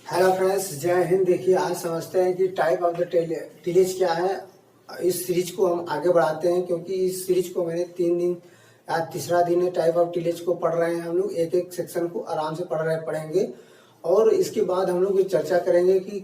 Hello friends, जय हिंद। देखिए, आज समझते हैं कि टाइप ऑफ द टिलेज क्या है। इस सीरीज को हम आगे बढ़ाते हैं क्योंकि इस सीरीज को मैंने 3 दिन, आज तीसरा दिन है। टाइप ऑफ टिलेज को पढ़ रहे हैं हम लोग, एक एक सेक्शन को आराम से पढ़ेंगे और इसके बाद हम लोग ये चर्चा करेंगे कि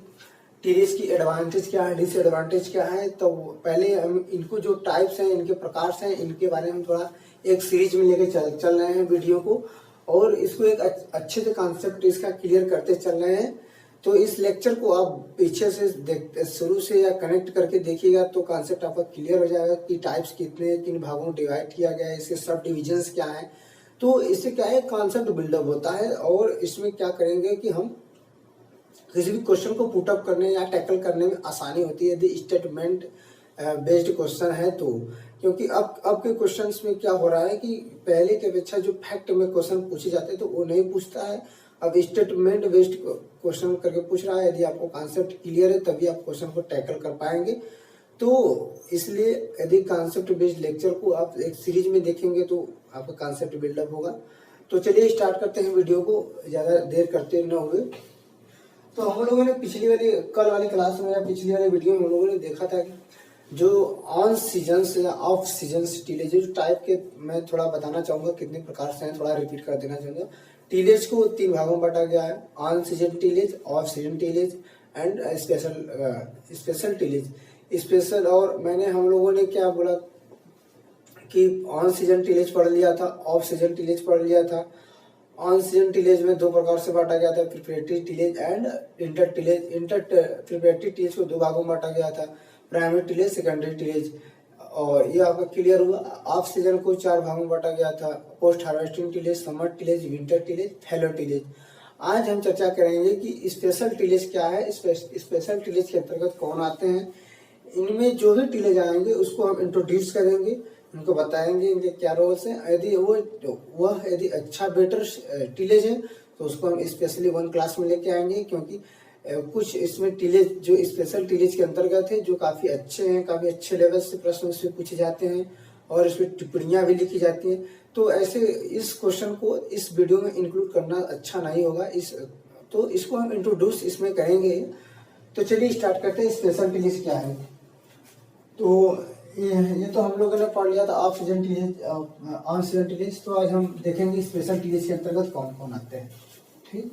टिलेज की एडवांटेज क्या है, डिसएडवांटेज क्या है। तो पहले हम इनको जो टाइप्स हैं, इनके प्रकार हैं, इनके बारे में थोड़ा एक सीरीज में लेके चल रहे हैं वीडियो को, और इसको एक अच्छे से कॉन्सेप्ट इसका क्लियर करते चल रहे हैं। तो इस लेक्चर को आप पीछे से शुरू से या कनेक्ट करके देखिएगा तो कॉन्सेप्ट आपका क्लियर हो जाएगा कि टाइप्स कितने, किन भागों में डिवाइड किया गया है, इसके सब डिविजन्स क्या है। तो इससे क्या है, कॉन्सेप्ट बिल्डअप होता है। और इसमें क्या करेंगे कि हम किसी भी क्वेश्चन को पुट अप करने या टैकल करने में आसानी होती है यदि स्टेटमेंट बेस्ड क्वेश्चन है तो। क्योंकि अब के क्वेश्चंस में क्या हो रहा है कि पहले के अपेक्षा जो फैक्ट में क्वेश्चन पूछे जाते हैं तो वो नहीं पूछता है, अब स्टेटमेंट बेस्ड क्वेश्चन करके पूछ रहा है। यदि आपको कॉन्सेप्ट क्लियर है तभी आप क्वेश्चन को टैकल कर पाएंगे। तो इसलिए यदि कॉन्सेप्ट बेस्ड लेक्चर को आप एक सीरीज में देखेंगे तो आपका कॉन्सेप्ट बिल्डअप होगा। तो चलिए स्टार्ट करते हैं वीडियो को, ज़्यादा देर करते न हुए। तो हम लोगों ने पिछली वाली कल वाली क्लास में या पिछली वाली वीडियो में हम लोगों ने देखा था कि जो ऑन सीजन्स या ऑफ सीजन्स टीलेज जो टाइप के, मैं थोड़ा बताना चाहूंगा कितने प्रकार से हैं, थोड़ा रिपीट कर देना चाहूंगा। टीलेज को 3 भागों में बांटा गया है: on season tillage, off season tillage and special tillage. Special, और मैंने हम लोगों ने क्या बोला कि ऑन सीजन टीलेज पढ़ लिया था, ऑफ सीजन टीलेज पढ़ लिया था। ऑन सीजन टीलेज में 2 प्रकार से बांटा गया था: preparatory tillage and inter tillage. Preparatory tillage को 2 भागों में बांटा गया था: प्राइमरी टीलेज, सेकेंडरी टीलेज। और ये आपका क्लियर हुआ। ऑफ सीजन को 4 भागों में बांटा गया था: post harvesting tillage, summer tillage, winter tillage, fallow tillage. आज हम चर्चा करेंगे कि स्पेशल टीलेज क्या है, स्पेशल टीलेज के अंतर्गत कौन आते हैं। इनमें जो भी टीलेज आएंगे उसको हम इंट्रोड्यूस करेंगे, उनको बताएंगे इनके क्या रोल्स हैं। यदि वह यदि अच्छा बेटर टीलेज है तो उसको हम स्पेशली 1 क्लास में लेके आएंगे। क्योंकि कुछ इसमें टीलेज जो स्पेशल टीलेज के अंतर्गत है जो काफ़ी अच्छे हैं, काफ़ी अच्छे लेवल से प्रश्न उसमें पूछे जाते हैं और इसमें टिप्पणियाँ भी लिखी जाती हैं। तो ऐसे इस क्वेश्चन को इस वीडियो में इंक्लूड करना अच्छा नहीं होगा, तो इसको हम इंट्रोड्यूस इसमें करेंगे। तो चलिए स्टार्ट करते हैं, स्पेशल टीलेज क्या है। तो ये तो हम लोगों ने पढ़ लिया था off season tillage, on season tillage. तो आज हम देखेंगे स्पेशल टीलेज के अंतर्गत कौन कौन आते हैं। ठीक,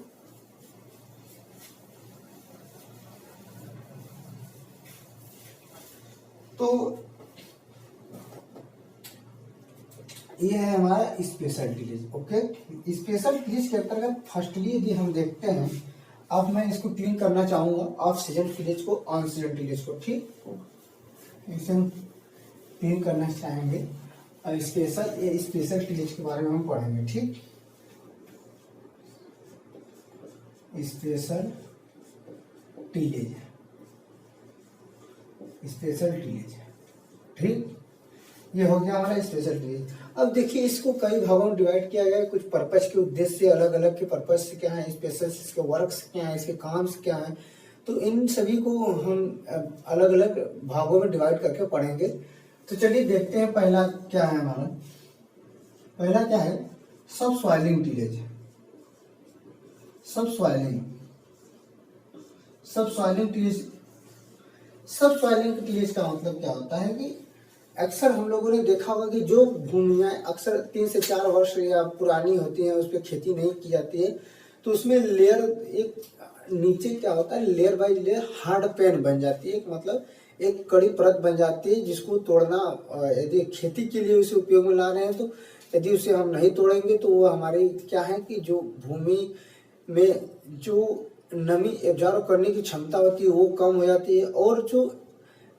तो ये है हमारा special tillage. Okay, special tillage के अंतर्गत फर्स्टली यदि हम देखते हैं, अब मैं इसको क्लीन करना चाहूंगा ऑफ सीजन टीलेज को, ऑन सीजन टीलेज को। ठीक, इसे हम क्लीन करना चाहेंगे और स्पेशल टीलेज के बारे में हम पढ़ेंगे। ठीक, स्पेशल टीलेज, स्पेशल टीलेज। ठीक, ये हो गया हमारा स्पेशल टीलेज। अब देखिए, इसको कई भागों में डिवाइड किया गया है। कुछ पर्पज के उद्देश्य से, अलग अलग के पर्पज से क्या है, स्पेशल इसके वर्क्स क्या है, इसके काम क्या है। तो इन सभी को हम अलग अलग भागों में डिवाइड करके पढ़ेंगे। तो चलिए देखते हैं पहला क्या है हमारा। पहला क्या है, सब सॉइलिंग टीलेज। सब सॉइलिंग टीलेज। सब सॉइलिंग टीलेज का मतलब क्या होता है कि अक्सर हम लोगों ने देखा होगा कि जो भूमियां अक्सर 3 से 4 वर्ष या पुरानी होती हैं, उस पर खेती नहीं की जाती है, तो उसमें लेयर, एक नीचे क्या होता है, layer by layer hard pan बन जाती है। मतलब एक कड़ी परत बन जाती है जिसको तोड़ना, यदि खेती के लिए उसे उपयोग में ला रहे हैं तो यदि उसे हम नहीं तोड़ेंगे तो वो हमारी क्या है कि जो भूमि में जो नमी एब्जॉर्ब करने की क्षमता होती है वो कम हो जाती है, और जो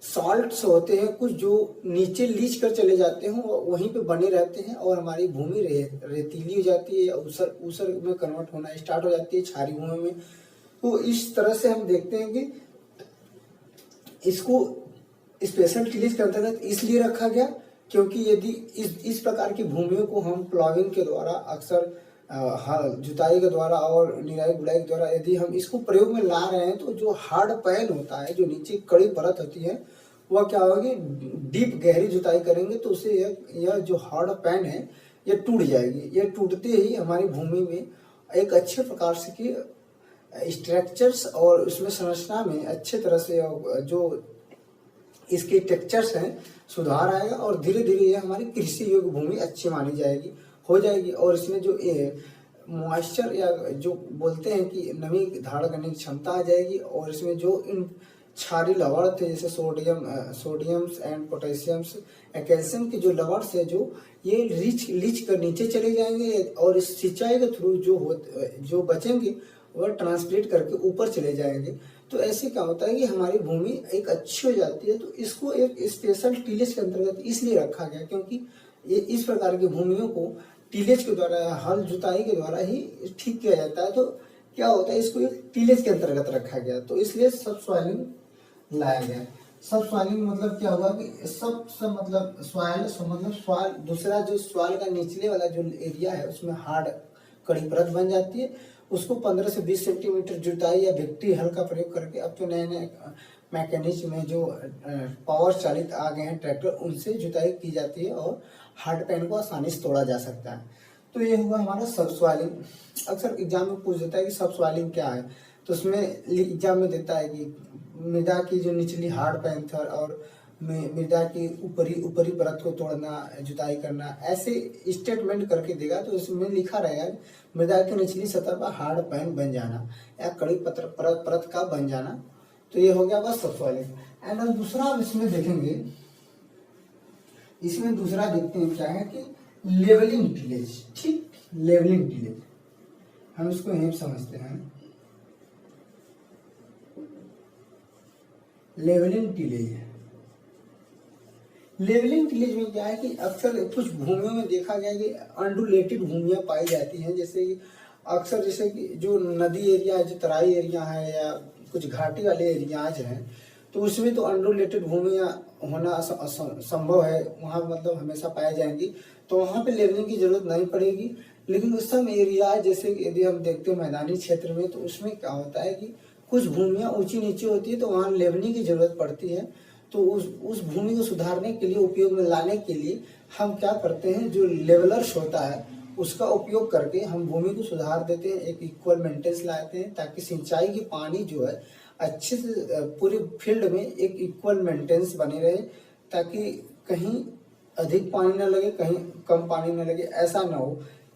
सॉल्ट्स होते हैं कुछ जो नीचे लीच कर चले जाते हैं वो वहीं पे बने रहते हैं और हमारी भूमि रेतीली हो जाती है, ऊसर में कन्वर्ट होना स्टार्ट हो जाती है, क्षारीय भूमि में। तो इस तरह से हम देखते हैं कि इसको स्पेशल टीलेज के अंतर्गत इसलिए रखा गया क्योंकि यदि इस प्रकार की भूमियों को हम प्लॉविंग के द्वारा, अक्सर जुताई के द्वारा और निराई गुड़ाई के द्वारा यदि हम इसको प्रयोग में ला रहे हैं तो जो हार्ड पैन होता है, जो नीचे कड़ी परत होती है, वह क्या होगी, डीप गहरी जुताई करेंगे तो उससे यह जो हार्ड पैन है ये टूट जाएगी। ये टूटते ही हमारी भूमि में एक अच्छे प्रकार से की स्ट्रक्चर्स और उसमें संरचना में अच्छे तरह से जो इसके टेक्सचर्स हैं सुधार आएगा और धीरे धीरे ये हमारी कृषि योग्य भूमि अच्छी मानी जाएगी, हो जाएगी। और इसमें जो मॉइस्चर या जो बोलते हैं कि नमी धारण करने की क्षमता आ जाएगी। और इसमें जो इन क्षारीय लवण थे जैसे सोडियम्स एंड पोटेशियम्स, कैल्शियम के जो लवण है जो ये लीच कर नीचे चले जाएंगे और इस सिंचाई के थ्रू जो बचेंगे वह ट्रांसलेट करके ऊपर चले जाएंगे। तो ऐसे क्या होता है कि हमारी भूमि एक अच्छी हो जाती है। तो इसको एक स्पेशल टीलेज के अंतर्गत इसलिए रखा गया क्योंकि ये इस प्रकार की भूमियों को टीलेज के द्वारा, हल जुताई के द्वारा ही ठीक किया जाता है। तो क्या होता है, इसको एक टीलेज के अंतर्गत रखा गया, तो इसलिए सब सॉइलिंग लाया गया। सब सॉइलिंग मतलब क्या हुआ कि सब मतलब सॉइल मतलब सॉइल, दूसरा जो सॉइल का निचले वाला जो एरिया है उसमें हार्ड कड़ी परत बन जाती है। उसको 15 से 20 सेंटीमीटर जुताई या भिट्टी हल का प्रयोग करके, अब तो नए नए मैकेनिज्म में जो पावर चालित आ गए हैं ट्रैक्टर, उनसे जुताई की जाती है और हार्ड पैन को आसानी से तोड़ा जा सकता है। तो ये हुआ हमारा सब सॉइलिंग। अक्सर एग्जाम में पूछ देता है कि सब सॉइलिंग क्या है, तो उसमें एग्जाम में देता है कि मृदा की जो निचली हार्ड पैंथर और मृदा की ऊपरी परत को तोड़ना, जुताई करना, ऐसे स्टेटमेंट करके देगा। तो इसमें लिखा रहेगा मृदा की निचली सतह पर हार्ड पैन बन जाना या कड़ी परत का बन जाना। तो ये हो गया बस सब सॉइलिंग। एंड दूसरा इसमें देखेंगे, इसमें दूसरा देखते हैं क्या है कि लेवलिंग टिलेज। ठीक, लेवलिंग टिलेज हम इसको यही समझते हैं। लेवलिंग टिलेज, लेवलिंग टिलेज में क्या है कि अक्सर कुछ भूमियों में देखा गया कि अंडुलेटेड भूमियां पाई जाती हैं। जैसे कि अक्सर जैसे कि जो नदी एरिया है, जो तराई एरिया है या कुछ घाटी वाले एरियाज हैं, तो उसमें तो अंडुलेटेड भूमियां होना संभव है, वहाँ मतलब हमेशा पाई जाएंगी। तो वहाँ पे लेवलिंग की जरूरत नहीं पड़ेगी। लेकिन उस सब एरिया जैसे यदि हम देखते हैं मैदानी क्षेत्र में, तो उसमें क्या होता है कि कुछ भूमियां ऊंची नीचे होती है, तो वहाँ लेवलिंग की जरूरत पड़ती है। तो उस भूमि को सुधारने के लिए, उपयोग में लाने के लिए हम क्या करते हैं, जो लेवलर्स होता है उसका उपयोग करके हम भूमि को सुधार देते हैं, एक इक्वल मेंटेनेंस लाते हैं, ताकि सिंचाई की पानी जो है अच्छे से पूरे फील्ड में एक इक्वल मेंटेनेंस बनी रहे, ताकि कहीं अधिक पानी न लगे, कहीं कम पानी न लगे। ऐसा ना हो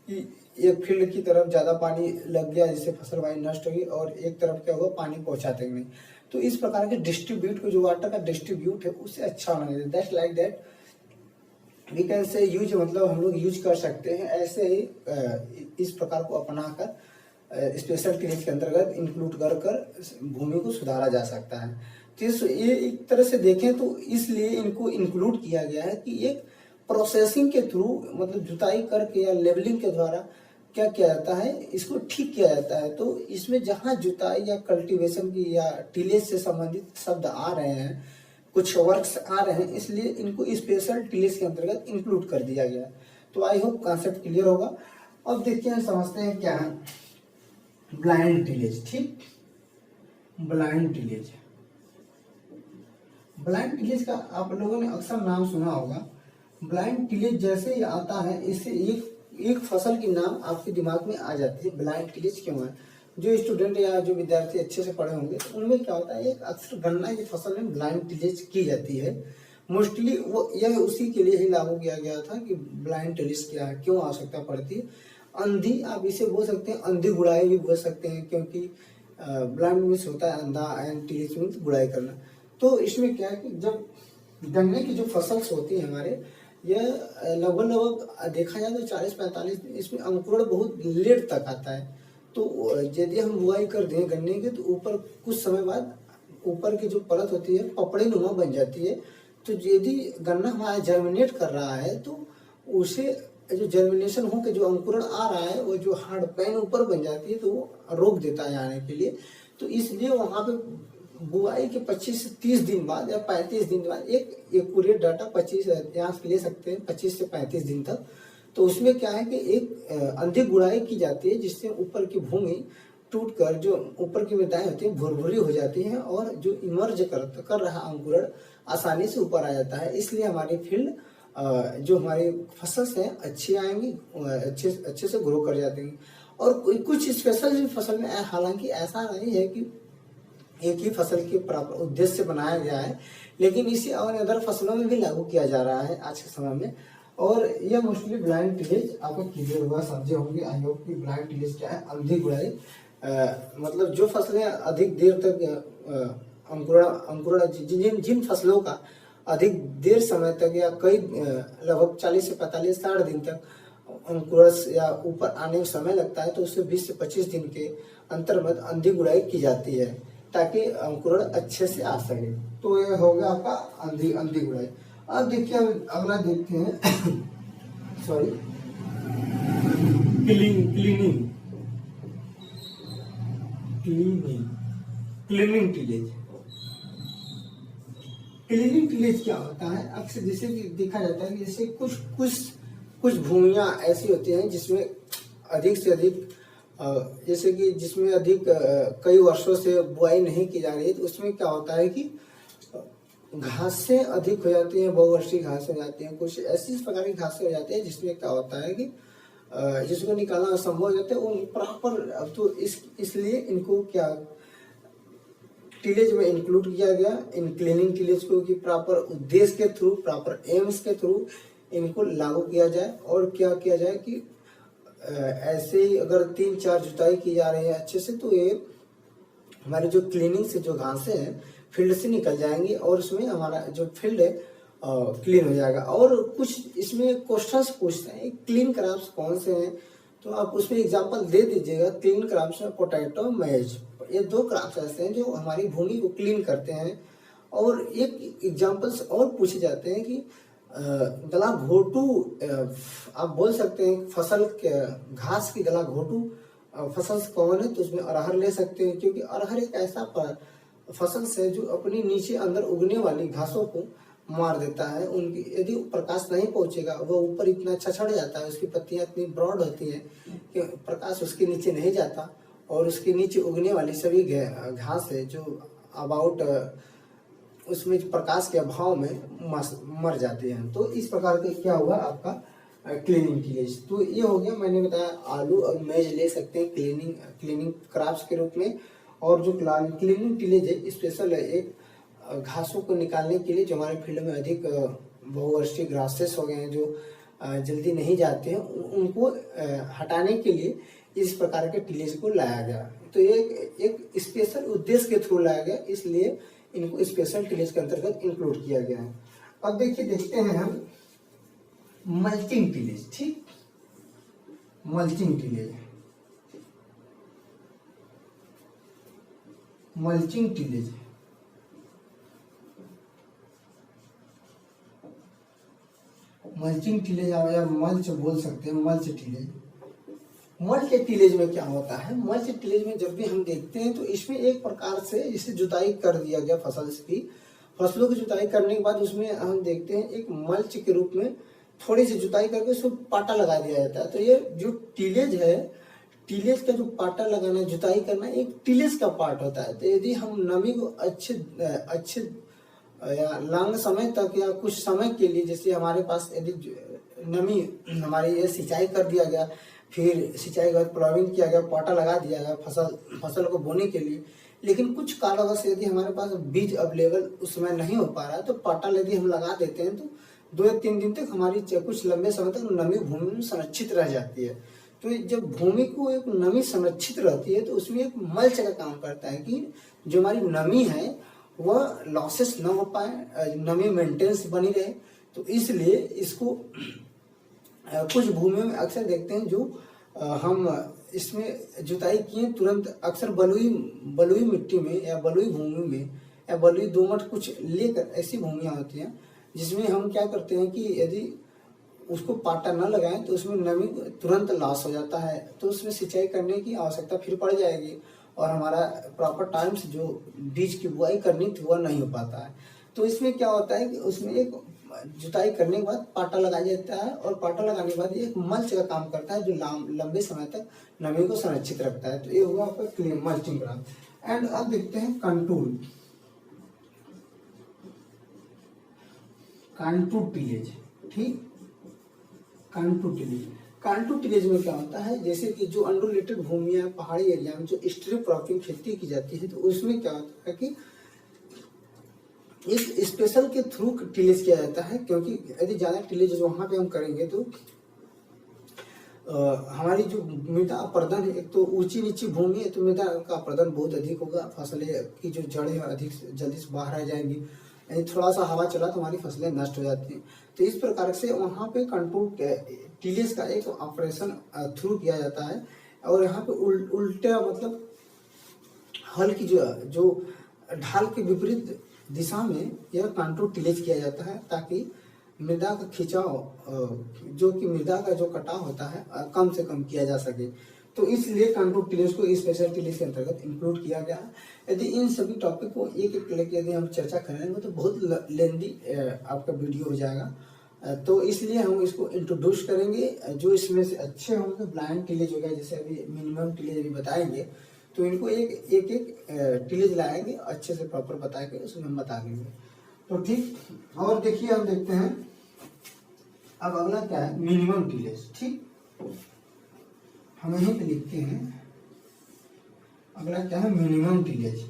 कि एक फील्ड की तरफ ज्यादा पानी लग गया जिससे फसल वाई नष्ट होगी और एक तरफ क्या हुआ, पानी पहुंचाते नहीं। तो इस प्रकार के डिस्ट्रीब्यूट को, जो वाटर का डिस्ट्रीब्यूट है उससे अच्छा होना चाहिए। That's like that we can say use, मतलब हम लोग यूज कर सकते हैं। ऐसे ही इस प्रकार को अपनाकर स्पेशल टिलेज के अंतर्गत इंक्लूड कर भूमि को सुधारा जा सकता है। तो ये एक तरह से देखें तो इसलिए इनको इंक्लूड किया गया है कि एक प्रोसेसिंग के थ्रू, मतलब जुताई करके या लेवलिंग के द्वारा क्या किया जाता है, इसको ठीक किया जाता है। तो इसमें जहाँ जुताई या कल्टीवेशन की या टिलेज से संबंधित शब्द आ रहे हैं, कुछ वर्क्स आ रहे हैं, इसलिए इनको स्पेशल टिलेज के अंतर्गत इंक्लूड कर दिया गया। तो आई होप कॉन्सेप्ट क्लियर होगा। अब देखते हैं, समझते हैं क्या है ब्लाइंड टिलेज। ठीक, ब्लाइंड टिलेज, ब्लाइंड टिलेज का आप लोगों ने अक्सर नाम सुना होगा। ब्लाइंड टिलेज जैसे ही आता है, इससे एक फसल की नाम आपके दिमाग में आ जाती है। ब्लाइंड टिलेज क्यों है? जो स्टूडेंट या जो विद्यार्थी अच्छे से पढ़े होंगे तो उनमें क्या होता है, एक अक्सर गन्ना की फसल में ब्लाइंड टिलेज की जाती है। मोस्टली वो यह उसी के लिए ही लागू किया गया था कि ब्लाइंड टिलेज क्या है, क्यों आवश्यकता पड़ती है। अंधी, आप इसे बोल सकते हैं, अंधी गुड़ाई भी बोल सकते हैं, क्योंकि ब्लाइंड मीन्स होता है अंधा एंड टिलेज मीन्स गुड़ाई करना। तो इसमें क्या है कि जब गन्ने की जो फसल होती है हमारे, यह लगभग देखा जाए तो 40-45 दिन, इसमें अंकुरण बहुत लेट तक आता है। तो यदि हम बुआई कर दें गन्ने की, तो ऊपर कुछ समय बाद ऊपर की जो परत होती है पपड़ी नुमा बन जाती है। तो यदि गन्ना हमारा जर्मिनेट कर रहा है, तो उसे जो जर्मिनेशन हो के जो अंकुरण आ रहा है, वो जो हार्ड पैन ऊपर बन जाती है, तो वो रोक देता है आने के लिए। तो इसलिए वहाँ पे बुआई के 25 से 30 दिन बाद या 35 दिन बाद एक एक्यूरेट डाटा 25 यहाँ ले सकते हैं, 25 से 35 दिन तक। तो उसमें क्या है कि एक अंधी गुड़ाई की जाती है, जिससे ऊपर की भूमि टूटकर जो ऊपर की मृदाएं होती हैं भुरभुरी हो जाती हैं और जो इमर्ज कर रहा अंकुरण आसानी से ऊपर आ जाता है। इसलिए हमारी फील्ड जो हमारी फसल है अच्छी आएंगी, अच्छे से ग्रो कर जाती हैं। और कुछ स्पेशल फसल में हालांकि ऐसा नहीं है कि एक ही फसल के प्रॉपर उद्देश्य से बनाया गया है, लेकिन इसी और अदर फसलों में भी लागू किया जा रहा है आज के समय में। और यह मोस्टली ब्लाइंड टिलेज आपको क्लियर हुआ, समझे होंगे आई होप कि ब्लाइंड टिलेज क्या है। अंधी गुड़ाई मतलब जो फसलें अधिक देर तक अंकुरण जिन फसलों का अधिक देर समय तक या कई लगभग 40 से 45 60 दिन तक अंकुरण या ऊपर आने में समय लगता है, तो उससे 20 से 25 दिन के अंतर में अंधी गुड़ाई की जाती है ताकि अंकुरण अच्छे से आ सके। तो ये हो गया आपका अंधी गुड़ाई। अब देखिए अगला देखते हैं sorry cleaning tillage. Cleaning tillage क्या होता है? अक्सर जैसे कि देखा जाता है कि जैसे कुछ भूमियां ऐसी होती हैं जिसमें अधिक से अधिक जैसे कि जिसमें अधिक कई वर्षों से बुआई नहीं की जा रही है, तो उसमें क्या होता है कि घासें अधिक हो जाती हैं, बहुवर्षीय घास हो जाती हैं, कुछ ऐसी प्रकार की घासें हो जाती हैं जिसमें क्या होता है कि जिसको निकालना असंभव हो जाता है। उन प्रॉपर तो इसलिए इनको क्या टिलेज में इंक्लूड किया गया, इन क्लीनिंग टिलेज को, कि प्रॉपर उद्देश्य के थ्रू, प्रॉपर एम्स के थ्रू इनको लागू किया जाए। और क्या किया जाए कि ऐसे ही अगर 3-4 जुताई की जा रही है अच्छे से, तो ये हमारी जो क्लीनिंग से जो घासें हैं फील्ड से निकल जाएंगी और उसमें हमारा जो फील्ड है क्लीन हो जाएगा। और कुछ इसमें क्वेश्चंस पूछते हैं क्लीन क्रॉप्स कौन से हैं, तो आप उसमें एग्जांपल दे दीजिएगा। क्लीन क्रॉप्स में पोटैटो, मैज, ये 2 क्रॉप्स ऐसे हैं जो हमारी भूमि को क्लीन करते हैं। और एक एग्जांपल्स और पूछे जाते हैं कि गला घोटू आप बोल सकते हैं फसल के घास की गला घोटू फसल कौन है, तो उसमें अरहर ले सकते हैं, क्योंकि अरहर एक ऐसा फसल है जो अपनी नीचे अंदर उगने वाली घासों को मार देता है। उनकी यदि प्रकाश नहीं पहुंचेगा, वो ऊपर इतना छछड़ जाता है, उसकी पत्तियां इतनी ब्रॉड होती हैं कि प्रकाश उसके नीचे नहीं जाता, और उसके नीचे उगने वाली सभी घास है जो अबाउट उसमें प्रकाश के अभाव में मर जाते हैं। तो इस प्रकार के क्या हुआ आपका क्लीनिंग टिलेज। तो ये हो गया, मैंने बताया आलू और मेज ले सकते हैं क्लीनिंग क्रॉप्स के रूप में। और जो क्लीनिंग टिलेज है स्पेशल है, एक घासों को निकालने के लिए जो हमारे फील्ड में अधिक बहुवर्षीय ग्रासेस हो गए हैं जो जल्दी नहीं जाते हैं, उनको हटाने के लिए इस प्रकार के टिलेज को लाया गया। तो ये एक स्पेशल उद्देश्य के थ्रू लाया गया, इसलिए इनको स्पेशल टिलेज के अंतर्गत इंक्लूड किया गया है। अब देखते हैं हम मल्चिंग टिलेज। ठीक, मल्चिंग टिलेज आप या मल्च बोल सकते हैं। मल्च टिलेज में क्या होता है? मल्च टिलेज में जब भी हम देखते हैं तो इसमें एक प्रकार से इसे जुताई कर दिया गया फसलों की जुताई करने के बाद उसमें हम देखते हैं एक मल्च के रूप में थोड़ी सी जुताई करके उसको पाटा लगा दिया जाता है। तो ये जो टिलेज है, टिलेज का जो पाटा लगाना, जुताई करना एक टिलेज का पार्ट होता है। तो यदि हम नमी को अच्छे या लंबे समय तक या कुछ समय के लिए, जैसे हमारे पास यदि नमी हमारी ये सिंचाई कर दिया गया, फिर सिंचाई के बाद प्लाविंग किया गया, पाटा लगा दिया गया फसल को बोने के लिए, लेकिन कुछ कारणवश यदि हमारे पास बीज अवेलेबल उस समय नहीं हो पा रहा है, तो पाटा यदि हम लगा देते हैं तो 2 या 3 दिन तक हमारी कुछ लंबे समय तक नमी भूमि में संरक्षित रह जाती है। तो जब भूमि को एक नमी संरक्षित रहती है तो उसमें एक मल्च का काम करता है कि जो हमारी नमी है वह लॉसेस न हो पाए, नमी मेंटेनेंस बनी रहे। तो इसलिए इसको कुछ भूमियों में अक्सर देखते हैं जो हम इसमें जुताई किए तुरंत अक्सर बलुई मिट्टी में या बलुई भूमि में या बलुई दोमट कुछ लेकर ऐसी भूमियां होती हैं जिसमें हम क्या करते हैं कि यदि उसको पाटा न लगाएं तो उसमें नमी तुरंत लॉस हो जाता है, तो उसमें सिंचाई करने की आवश्यकता फिर पड़ जाएगी और हमारा प्रॉपर टाइम से जो बीज की बुआई करनी थी वह नहीं हो पाता है। तो इसमें क्या होता है कि उसमें एक जुताई करने के बाद पाटा लगाया जाता है और पाटा लगाने के बाद एक मल्च का काम करता है जो लंबे समय तक नमी को संरक्षित रखता है। तो ये हुआ आपका क्लीन मल्चिंग क्रॉप। एंड अब देखते हैं कंटूर टिलेज। ठीक, कंटूर कांटूर टिलेज में क्या होता है, जैसे कि जो अनरूलेटेड भूमिया पहाड़ी एरिया में जो स्ट्रिप क्रॉपिंग खेती की जाती है, तो उसमें क्या होता है कि इस स्पेशल के थ्रू टिलेज किया जाता है, क्योंकि यदि ज्यादा टिलेज वहां पे हम करेंगे तो हमारी जो मृदा अपरदन है, एक तो ऊंची नीची भूमि है तो मृदा का अपरदन बहुत अधिक होगा, फसलें की जो जड़ें अधिक जल्दी से बाहर आ जाएंगी, यानी थोड़ा सा हवा चला तो हमारी फसलें नष्ट हो जाती हैं। तो इस प्रकार से वहाँ पे कंट्रोल टिलेज का एक ऑपरेशन थ्रू किया जाता है, और यहाँ पे उल्टा मतलब हल की जो ढाल के विपरीत दिशा में यह कंट्रोल टिलेज किया जाता है, ताकि मृदा का खिंचाव जो कि मृदा का जो कटाव होता है कम से कम किया जा सके। तो इसलिए कंट्रोल टिलेज को स्पेशल टिलेज के अंतर्गत इंक्लूड किया गया है। यदि इन सभी टॉपिक को एक एक लेके यदि हम चर्चा करेंगे तो बहुत लेंदी आपका वीडियो हो जाएगा, तो इसलिए हम इसको इंट्रोड्यूस करेंगे। जो इसमें से अच्छे होंगे ब्लाइंड टिलेज हो गया, जैसे अभी मिनिमम टिलेज अभी बताएंगे, तो इनको एक एक टिलेज लाएंगे अच्छे से प्रॉपर बताएंगे, उसमें हम बता देंगे। तो ठीक, और देखिए हम देखते हैं अब अगला क्या है, मिनिमम टिलेज। ठीक, हम यहीं पे लिखते हैं अगला क्या है, मिनिमम टिलेज।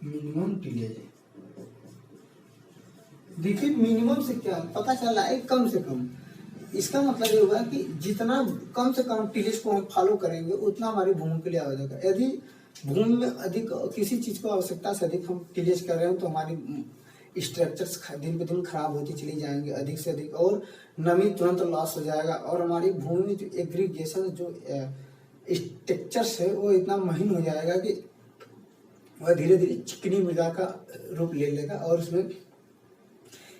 मिनिमम टिलेज देखिए, मिनिमम से क्या पता चला है, कम से कम। इसका मतलब ये होगा कि जितना कम से कम टिलेज को हम फॉलो करेंगे उतना हमारी भूमि के लिए आवश्यक है। यदि भूमि में अधिक किसी चीज को आवश्यकता से अधिक हम टिलेज कर रहे हैं तो हमारी स्ट्रक्चर्स दिन पे दिन खराब होती चली जाएंगे अधिक से अधिक, और नमी तुरंत लॉस हो जाएगा, और हमारी भूमि में जो एग्रीगेशन जो स्ट्रक्चर्स है वो इतना महीन हो जाएगा कि वह धीरे धीरे चिकनी मृदा का रूप ले लेगा, और उसमें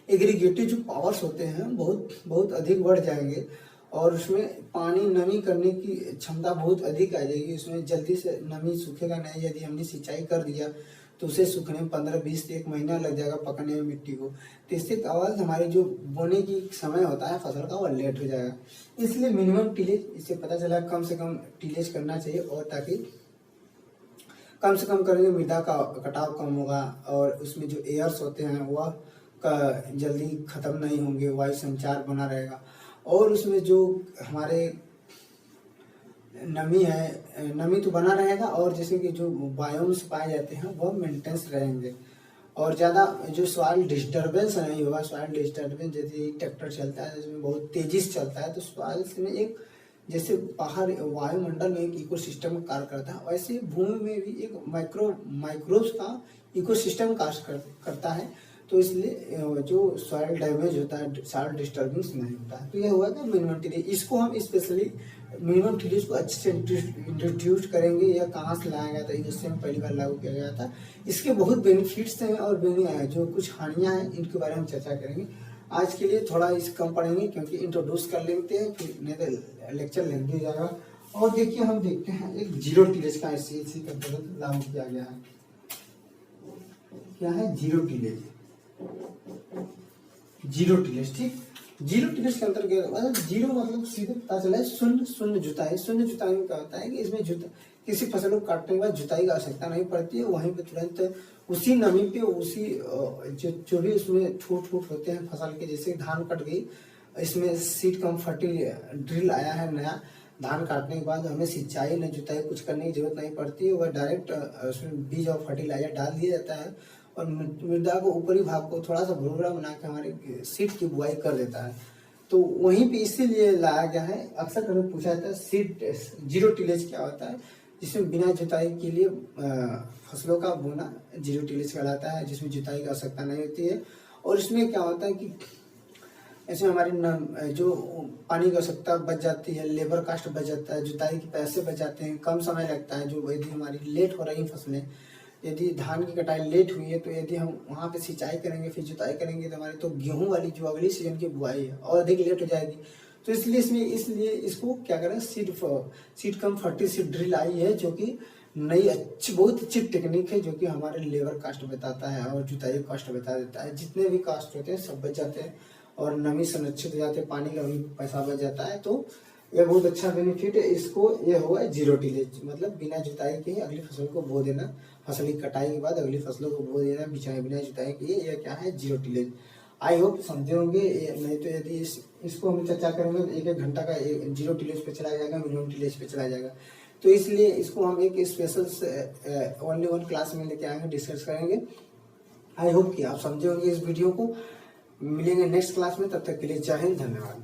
एग्रीगेटिव जो पावर्स होते हैं बहुत बहुत अधिक बढ़ जाएंगे, और उसमें पानी नमी करने की क्षमता बहुत अधिक आ जाएगी। उसमें जल्दी से नमी सूखेगा नहीं, यदि हमने सिंचाई कर दिया तो उसे सूखने में 15-20 से 1 महीना लग जाएगा पकने में मिट्टी को। तो इससे आवाज हमारी जो बोने की समय होता है फसल का वो लेट हो जाएगा। इसलिए मिनिमम टिलेज, इससे पता चला कम से कम टिलेज करना चाहिए, और ताकि कम से कम करेंगे मृदा का कटाव कम होगा, और उसमें जो एयर्स होते हैं वह का जल्दी खत्म नहीं होंगे, वायु संचार बना रहेगा, और उसमें जो हमारे नमी है, नमी तो बना रहेगा, और जैसे कि जो बायोम्स पाए जाते हैं वह मेंटेनेंस रहेंगे, और ज़्यादा जो सॉइल डिस्टर्बेंस नहीं होगा। सॉइल डिस्टर्बेंस जैसे ट्रैक्टर चलता है जिसमें बहुत तेजी से चलता है, तो सॉइल में एक जैसे बाहर वायुमंडल में एक इकोसिस्टम कार्य करता है, वैसे भूमि में भी एक माइक्रोब्स का इकोसिस्टम कार्य करता है। तो इसलिए जो सॉइल डैमेज होता है, सॉइल डिस्टर्बेंस नहीं होता है। तो यह हुआ कि मिनिमम टिलेज, इसको हम स्पेशली मिनिमम टिलेज को अच्छे से इंट्रोड्यूस करेंगे। यह कहाँ से लाया गया था, यूएसए में पहली बार लागू किया गया था। इसके बहुत बेनिफिट्स हैं और जो कुछ हानियां हैं इनके बारे में हम चर्चा करेंगे। आज के लिए थोड़ा इस कम पढ़ेंगे क्योंकि इंट्रोड्यूस कर लेते हैं, फिर नहीं तो लेक्चर लेंथ हो जाएगा। और देखिए हम देखते हैं एक जीरो टिलेज का इसी के अंतर्गत लागू किया गया है। क्या है जीरो टिलेज? जीरो टिलेज, ठीक। जीरो टिलेज के अंतर्गत जीरो मतलब सीधे पता चला है शून्य जुताई। शून्य जुताई में क्या होता है कि इसमें किसी फसल को काटने के बाद जुताई की आवश्यकता नहीं पड़ती है, वहीं पे तुरंत उसी नमी पे उसी जो भी उसमें छूट होते हैं फसल के, जैसे धान कट गई, इसमें सीड कम्फर्टी ड्रिल आया है नया, धान काटने के बाद हमें सिंचाई न जुताई कुछ करने की जरूरत नहीं पड़ती है, वह डायरेक्ट उसमें बीज और फर्टिलाइजर डाल दिया जाता है और मृदा को ऊपरी भाग को थोड़ा सा भुरभुरा बना के हमारे सीड की बुआई कर देता है। तो वहीं पे इसीलिए लाया गया है। अक्सर कभी पूछा जाता है सीड जीरो टिलेज क्या होता है, जिसमें बिना जुताई के लिए फसलों का बोना जीरो टिलेज कहलाता है, जिसमें जुताई की आवश्यकता नहीं होती है। और इसमें क्या होता है कि ऐसे हमारी जो पानी की आवश्यकता बच जाती है, लेबर कास्ट बच जाता है, जुताई के पैसे बच जाते हैं, कम समय लगता है। जो यदि हमारी लेट हो रही फसलें, यदि धान की कटाई लेट हुई है तो यदि हम वहाँ पे सिंचाई करेंगे फिर जुताई करेंगे तो हमारी तो गेहूं वाली जो अगली सीजन की बुआई है और अधिक लेट हो जाएगी। तो इसलिए इसको क्या करें, seed cum ferti seed drill आई है, जो कि नई बहुत अच्छी टेक्निक है, जो कि हमारे लेबर कास्ट बताता है और जुताई कास्ट बता देता है। जितने भी कास्ट होते हैं सब बच जाते हैं और नमी संरक्षित हो जाते हैं, पानी का भी पैसा बच जाता है। तो यह बहुत अच्छा बेनिफिट है। इसको यह हुआ जीरो टिलेज, मतलब बिना जुताई के अगली फसल को बो देना, फसल की कटाई के बाद अगली फसलों को बो देना बिना जुताई के, यह क्या है जीरो टिलेज। आई होप समझे होंगे, नहीं तो यदि इसको हम चर्चा करेंगे तो 1-1 घंटा का 0 टिलेज पे चला जाएगा, मिनिमम टिलेज पे चला जाएगा। तो इसलिए इसको हम एक स्पेशल ओनली वन क्लास में लेके आएंगे, डिस्कस करेंगे। आई होप कि आप समझे होंगे इस वीडियो को। मिलेंगे नेक्स्ट क्लास में, तब तक के लिए जय हिंद, धन्यवाद।